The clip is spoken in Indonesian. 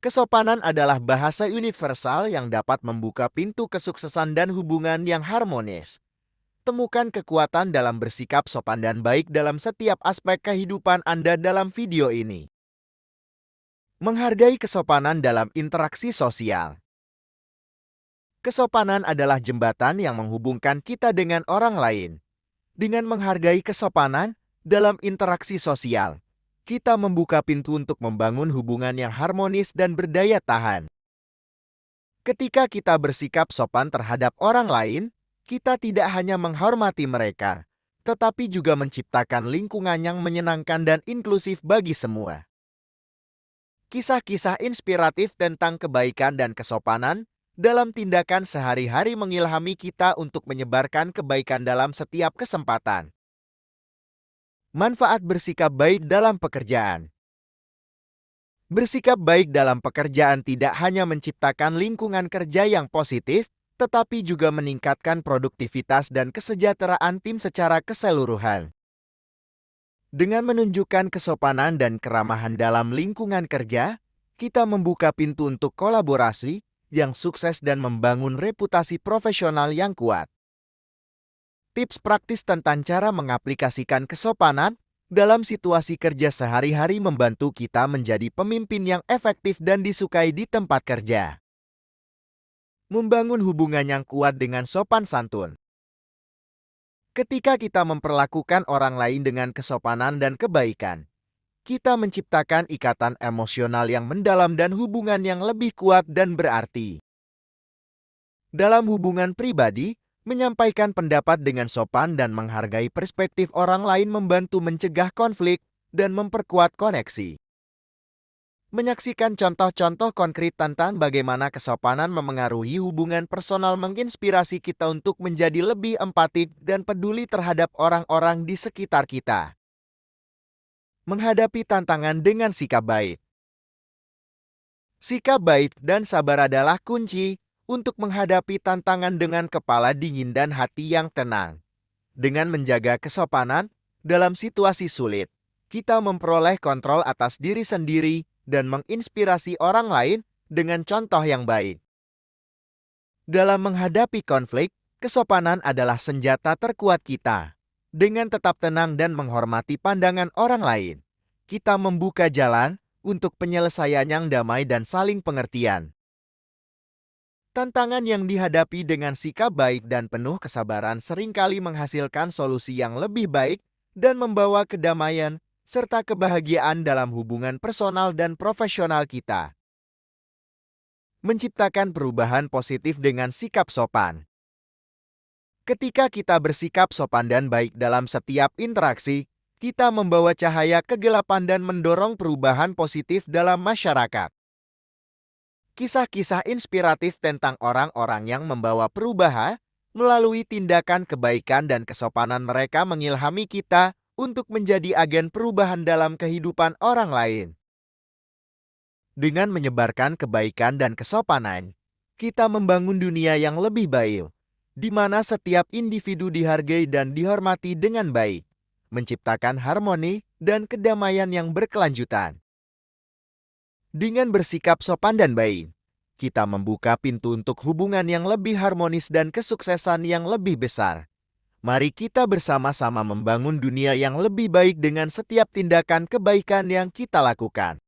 Kesopanan adalah bahasa universal yang dapat membuka pintu kesuksesan dan hubungan yang harmonis. Temukan kekuatan dalam bersikap sopan dan baik dalam setiap aspek kehidupan Anda dalam video ini. Menghargai kesopanan dalam interaksi sosial. Kesopanan adalah jembatan yang menghubungkan kita dengan orang lain. Dengan menghargai kesopanan dalam interaksi sosial, kita membuka pintu untuk membangun hubungan yang harmonis dan berdaya tahan. Ketika kita bersikap sopan terhadap orang lain, kita tidak hanya menghormati mereka, tetapi juga menciptakan lingkungan yang menyenangkan dan inklusif bagi semua. Kisah-kisah inspiratif tentang kebaikan dan kesopanan dalam tindakan sehari-hari mengilhami kita untuk menyebarkan kebaikan dalam setiap kesempatan. Manfaat bersikap baik dalam pekerjaan. Bersikap baik dalam pekerjaan tidak hanya menciptakan lingkungan kerja yang positif, tetapi juga meningkatkan produktivitas dan kesejahteraan tim secara keseluruhan. Dengan menunjukkan kesopanan dan keramahan dalam lingkungan kerja, kita membuka pintu untuk kolaborasi yang sukses dan membangun reputasi profesional yang kuat. Tips praktis tentang cara mengaplikasikan kesopanan dalam situasi kerja sehari-hari membantu kita menjadi pemimpin yang efektif dan disukai di tempat kerja. Membangun hubungan yang kuat dengan sopan santun. Ketika kita memperlakukan orang lain dengan kesopanan dan kebaikan, kita menciptakan ikatan emosional yang mendalam dan hubungan yang lebih kuat dan berarti. Dalam hubungan pribadi, menyampaikan pendapat dengan sopan dan menghargai perspektif orang lain membantu mencegah konflik dan memperkuat koneksi. Menyaksikan contoh-contoh konkret tentang bagaimana kesopanan memengaruhi hubungan personal menginspirasi kita untuk menjadi lebih empatik dan peduli terhadap orang-orang di sekitar kita. Menghadapi tantangan dengan sikap baik. Sikap baik dan sabar adalah kunci untuk menghadapi tantangan dengan kepala dingin dan hati yang tenang. Dengan menjaga kesopanan dalam situasi sulit, kita memperoleh kontrol atas diri sendiri dan menginspirasi orang lain dengan contoh yang baik. Dalam menghadapi konflik, kesopanan adalah senjata terkuat kita. Dengan tetap tenang dan menghormati pandangan orang lain, kita membuka jalan untuk penyelesaian yang damai dan saling pengertian. Tantangan yang dihadapi dengan sikap baik dan penuh kesabaran seringkali menghasilkan solusi yang lebih baik dan membawa kedamaian serta kebahagiaan dalam hubungan personal dan profesional kita. Menciptakan perubahan positif dengan sikap sopan. Ketika kita bersikap sopan dan baik dalam setiap interaksi, kita membawa cahaya kegelapan dan mendorong perubahan positif dalam masyarakat. Kisah-kisah inspiratif tentang orang-orang yang membawa perubahan melalui tindakan kebaikan dan kesopanan mereka mengilhami kita untuk menjadi agen perubahan dalam kehidupan orang lain. Dengan menyebarkan kebaikan dan kesopanan, kita membangun dunia yang lebih baik, di mana setiap individu dihargai dan dihormati dengan baik, menciptakan harmoni dan kedamaian yang berkelanjutan. Dengan bersikap sopan dan baik, kita membuka pintu untuk hubungan yang lebih harmonis dan kesuksesan yang lebih besar. Mari kita bersama-sama membangun dunia yang lebih baik dengan setiap tindakan kebaikan yang kita lakukan.